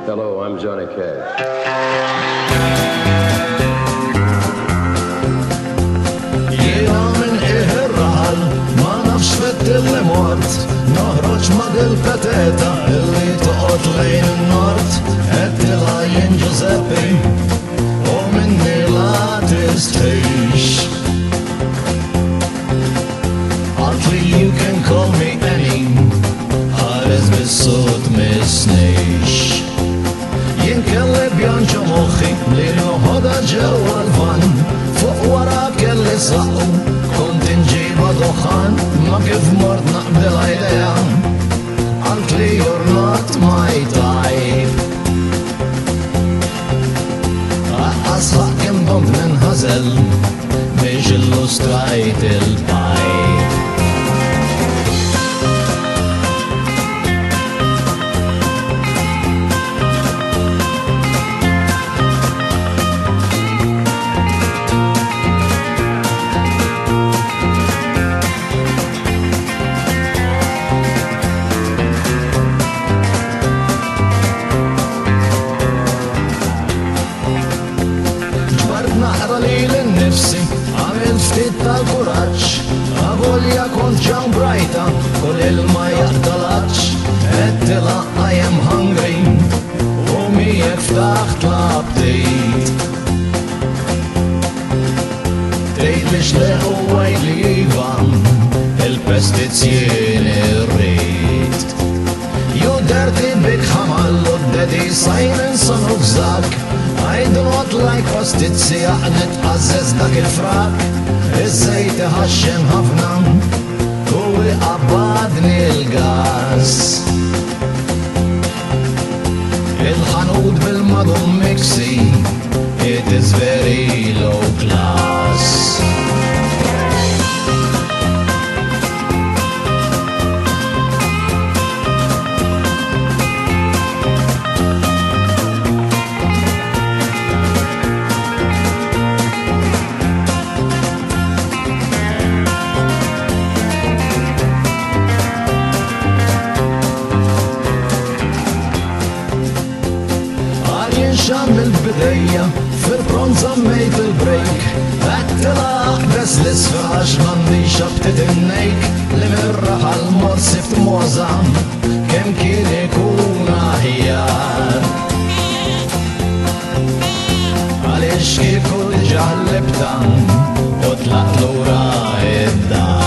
Hello, I'm Johnny Cash. Jiena min iħirraħal ma nafx fett illi mort noħroġ ma dil-peteta illi toqgħod lejn in-nord għedtilha jien Giuseppe u minni la tistħix. Għaltli you can call me Annie ħares bis-sud misnejx. Jien kelli bjanċa moħħi li noħodha ġewwa l-van fuq wara kelli saqqu kont inġiba duħan ma kif mort naqbel idea għaltli you're not my type. Aqqas ħaq imbont minħażel biex illustrajt il-pipe. Naqra li l-nifsi għamil ftit tal-kuraċ għavolja kont ġan brajta kol il-ma jaqdalaċ għettila I am hungry u mijek ftaħt l-abdejt tejt biex leħu għaj li jivan il-pestizzjien irrit You dirty big hamallu daddy silence on użak I do not like pastizzi għaqnet għazzez dak il-frak Iż-żejt iħaxxen ħafna u iqabbadni l-gas Il-ħanud bil-madum mixi It is very low class Xam il-bidejja fil-bronza mejt il-break Għattila aqbess l-isfax mandi xabtit il-nejk Li mirraħal mor sift mużam kem kien ikun aħjar Għalix kieku ġallibtan u tlaq l-ura id-dar